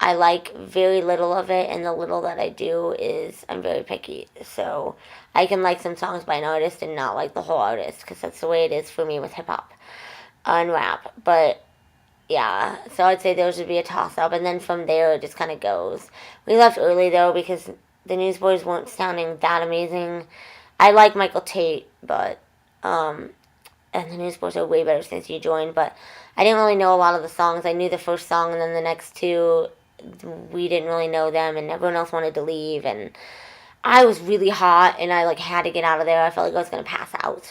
[SPEAKER 2] I like very little of it, and the little that I do is I'm very picky. So I can like some songs by an artist and not like the whole artist, because that's the way it is for me with hip-hop and rap. But yeah, so I'd say those would be a toss-up, and then from there it just kind of goes. We left early, though, because the Newsboys weren't sounding that amazing. I like Michael Tate, but, and the Newsboys are way better since you joined, but I didn't really know a lot of the songs. I knew the first song, and then the next two, we didn't really know them, and everyone else wanted to leave, and I was really hot, and I, like, had to get out of there. I felt like I was going to pass out.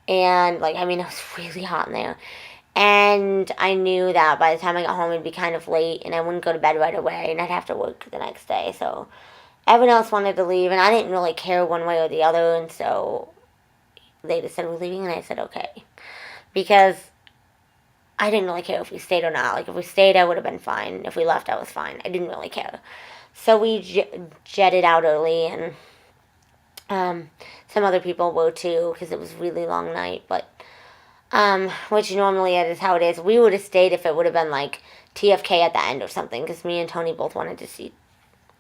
[SPEAKER 2] And, like, I mean, it was really hot in there. And I knew that by the time I got home, it'd be kind of late, and I wouldn't go to bed right away, and I'd have to work the next day. So everyone else wanted to leave, and I didn't really care one way or the other, and so they just said, we're leaving, and I said, okay. Because I didn't really care if we stayed or not. Like, if we stayed, I would have been fine. If we left, I was fine. I didn't really care. So we jetted out early, and some other people were too, because it was a really long night, but which normally is how it is. We would have stayed if it would have been like TFK at the end or something, because me and Tony both wanted to see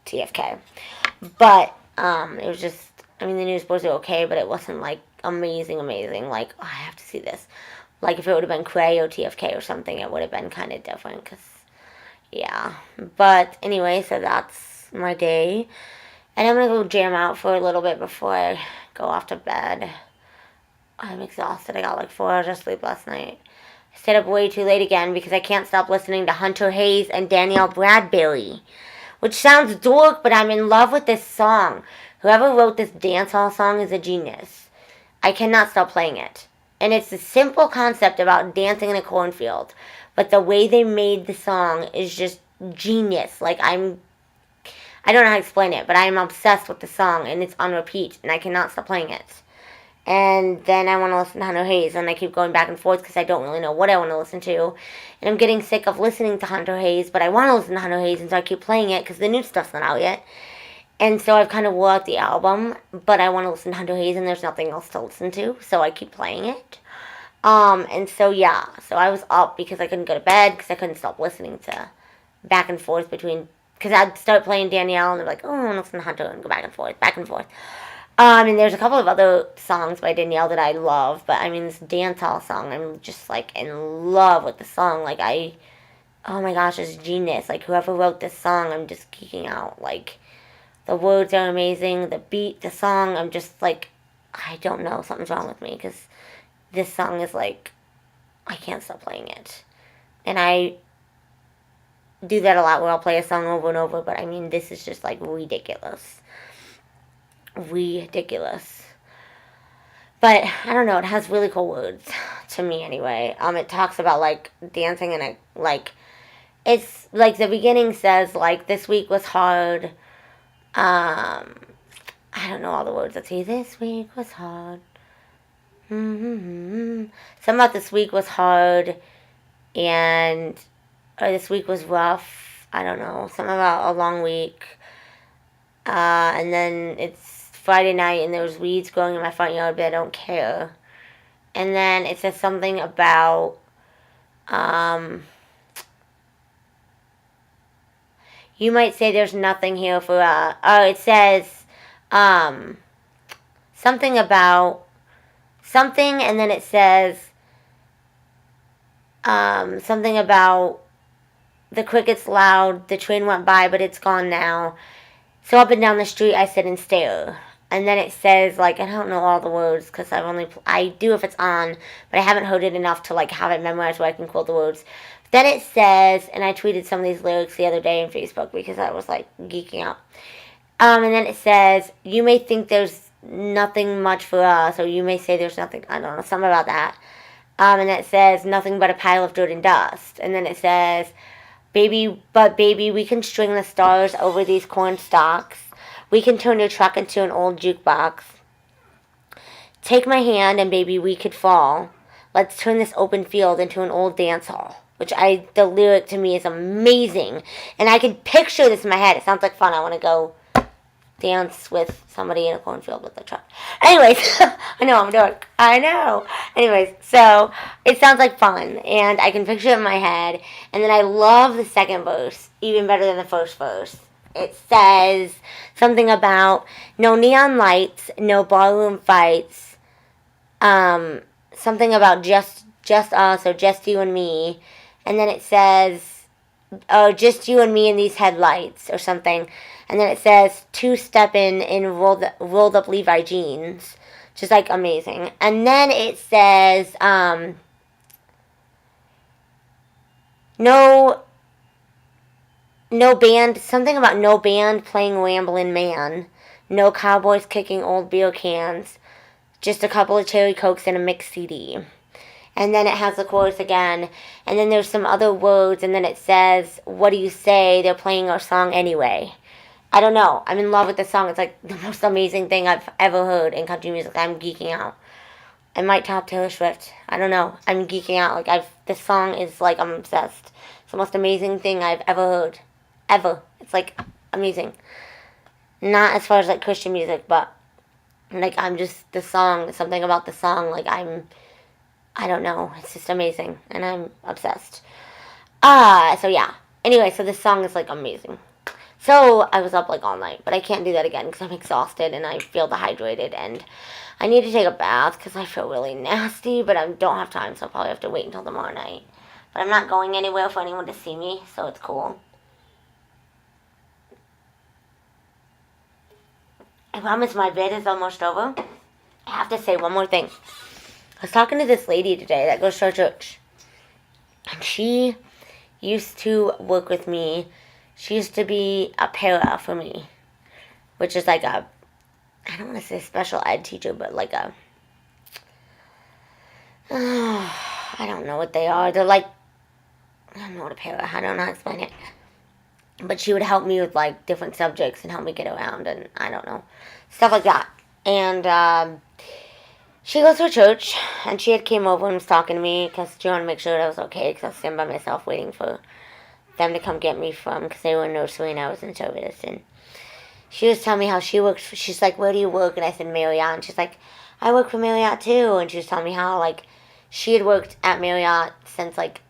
[SPEAKER 2] TFK. But it was just, I mean, the Newsboys were okay, but it wasn't like amazing. Like, oh, I have to see this. Like, if it would have been Cray or TFK or something, it would have been kind of different, because, yeah. But anyway, so that's my day. And I'm going to go jam out for a little bit before I go off to bed. I'm exhausted. I got like 4 hours of sleep last night. I stayed up way too late again because I can't stop listening to Hunter Hayes and Danielle Bradbury. Which sounds dork, but I'm in love with this song. Whoever wrote this dancehall song is a genius. I cannot stop playing it. And it's a simple concept about dancing in a cornfield. But the way they made the song is just genius. Like, I don't know how to explain it, but I am obsessed with the song, and it's on repeat, and I cannot stop playing it. And then I want to listen to Hunter Hayes, and I keep going back and forth because I don't really know what I want to listen to. And I'm getting sick of listening to Hunter Hayes, but I want to listen to Hunter Hayes, and so I keep playing it because the new stuff's not out yet. And so I've kind of wore out the album, but I want to listen to Hunter Hayes, and there's nothing else to listen to, so I keep playing it. And so, yeah, so I was up because I couldn't go to bed because I couldn't stop listening to back and forth between, because I'd start playing Danielle, and they're like, oh, I want to listen to Hunter, and go back and forth, back and forth. And there's a couple of other songs by Danielle that I love, but I mean, this dancehall song, I'm just, like, in love with the song. Like, oh my gosh, it's genius. Like, whoever wrote this song, I'm just geeking out. Like, the words are amazing, the beat, the song, I'm just, like, I don't know, something's wrong with me, because this song is, like, I can't stop playing it. And I do that a lot where I'll play a song over and over, but I mean, this is just, like, ridiculous. But I don't know, it has really cool words to me anyway. It talks about like dancing and it's like the beginning says like this week was hard. I don't know all the words. Let's see, this week was hard. Something about this week was hard or this week was rough. I don't know. Something about a long week. And then it's Friday night and there's weeds growing in my front yard, but I don't care. And then it says something about, you might say there's nothing here for, it says, something about, something, and then it says, something about, the cricket's loud, the train went by, but it's gone now. So up and down the street I sit and stare. And then it says, like, I don't know all the words because I do if it's on, but I haven't heard it enough to, like, have it memorized where I can quote the words. Then it says, and I tweeted some of these lyrics the other day on Facebook because I was, like, geeking out. And then it says, you may think there's nothing much for us, or you may say there's nothing, I don't know, something about that. And then it says, nothing but a pile of dirt and dust. And then it says, baby, we can string the stars over these corn stalks. We can turn your truck into an old jukebox. Take my hand and baby, we could fall. Let's turn this open field into an old dance hall. The lyric to me is amazing. And I can picture this in my head. It sounds like fun. I want to go dance with somebody in a cornfield with a truck. Anyways, I know I'm a dork. I know. Anyways, so it sounds like fun. And I can picture it in my head. And then I love the second verse, even better than the first verse. It says something about no neon lights, no ballroom fights, something about just us or just you and me, and then it says, oh, just you and me in these headlights or something, and then it says two-stepping in rolled up Levi jeans, just like amazing, and then it says no band, something about no band playing Ramblin' Man, no cowboys kicking old beer cans, just a couple of cherry cokes and a mixed CD. And then it has the chorus again. And then there's some other words. And then it says, what do you say? They're playing our song anyway. I don't know. I'm in love with this song. It's like the most amazing thing I've ever heard in country music. I'm geeking out. I might top Taylor Swift. I don't know. I'm geeking out. This song is like, I'm obsessed. It's the most amazing thing I've ever heard. Ever. It's like amazing. Not as far as like Christian music, but like, I'm just, the song, something about the song, like, I don't know, it's just amazing, and I'm obsessed. So yeah, anyway, so this song is, like, amazing. So, I was up, like, all night, but I can't do that again, because I'm exhausted, and I feel dehydrated, and I need to take a bath, because I feel really nasty, but I don't have time, so I'll probably have to wait until tomorrow night. But I'm not going anywhere for anyone to see me, so it's cool. I promise my vid is almost over. I have to say one more thing. I was talking to this lady today that goes to our church. And she used to work with me. She used to be a para for me. Which is like I don't want to say special ed teacher, but like I don't know what they are. They're like, I don't know what a para, I don't know how to explain it. But she would help me with, like, different subjects and help me get around and, I don't know, stuff like that. And, she goes to a church, and she had came over and was talking to me because she wanted to make sure that I was okay because I was standing by myself waiting for them to come get me because they were in nursery and I was in service. And she was telling me how she works. She's like, where do you work? And I said, Marriott. And she's like, I work for Marriott too. And she was telling me how, like, she had worked at Marriott since, like,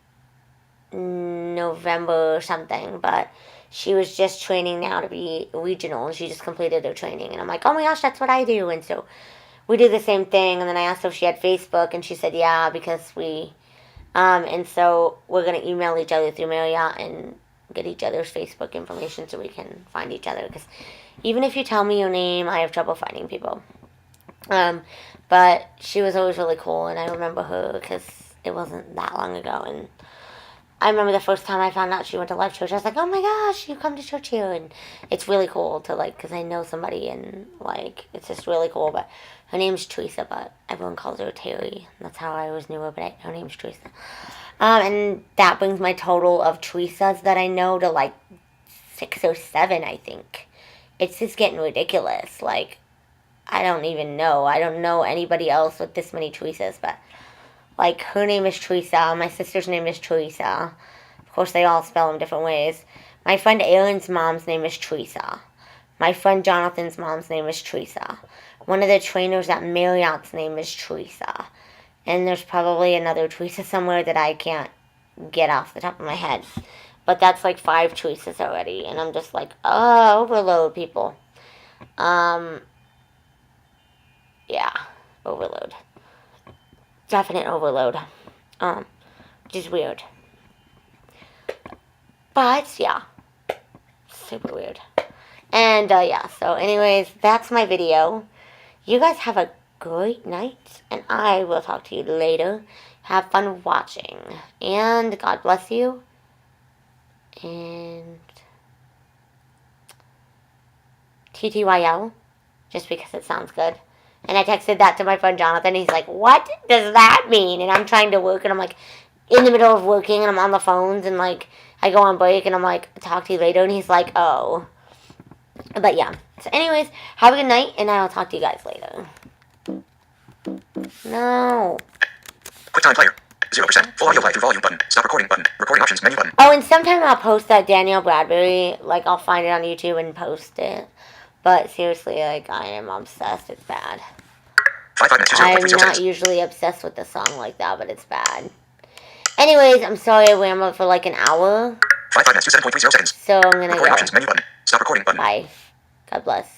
[SPEAKER 2] November or something, but she was just training now to be regional, and she just completed her training. And I'm like, oh my gosh, that's what I do. And so we did the same thing. And then I asked her if she had Facebook, and she said, yeah, because we, and so we're going to email each other through Marriott and get each other's Facebook information so we can find each other. Because even if you tell me your name, I have trouble finding people. But she was always really cool, and I remember her because it wasn't that long ago. And I remember the first time I found out she went to Life Church, I was like, oh my gosh, you come to church here. And it's really cool to, like, because I know somebody, and, like, it's just really cool. But her name's Teresa, but everyone calls her Terry. That's how I always knew her, but her name's Teresa. And that brings my total of Teresas that I know to, like, 6 or 7, I think. It's just getting ridiculous. Like, I don't even know. I don't know anybody else with this many Teresas, but, like, her name is Teresa. My sister's name is Teresa. Of course, they all spell them different ways. My friend Aaron's mom's name is Teresa. My friend Jonathan's mom's name is Teresa. One of the trainers at Marriott's name is Teresa. And there's probably another Teresa somewhere that I can't get off the top of my head. But that's like 5 Teresas already. And I'm just like, oh, overload, people. Yeah, overload. Definite overload. Which is weird. But, yeah. Super weird. And, yeah, so anyways, that's my video. You guys have a great night, and I will talk to you later. Have fun watching. And God bless you. And TTYL, just because it sounds good. And I texted that to my friend Jonathan. He's like, what does that mean? And I'm trying to work, and I'm like, in the middle of working, and I'm on the phones, and like, I go on break, and I'm like, talk to you later. And he's like, oh. But yeah. So anyways, have a good night, and I'll talk to you guys later. No.
[SPEAKER 1] QuickTime Player. 0%. Full audio play through volume button. Stop recording button. Recording options menu button.
[SPEAKER 2] Oh, and sometime I'll post that Danielle Bradbury. Like, I'll find it on YouTube and post it. But seriously, like, I am obsessed. It's bad.
[SPEAKER 1] 5 minutes. 2
[SPEAKER 2] I'm
[SPEAKER 1] 0.30
[SPEAKER 2] not
[SPEAKER 1] seconds.
[SPEAKER 2] usually obsessed with a song like that, but it's bad. Anyways, I'm sorry I rambled for like an hour.
[SPEAKER 1] 5 minutes. 7.30 seconds.
[SPEAKER 2] So I'm gonna
[SPEAKER 1] Recording
[SPEAKER 2] go.
[SPEAKER 1] options menu button. Stop recording button.
[SPEAKER 2] Bye. God bless.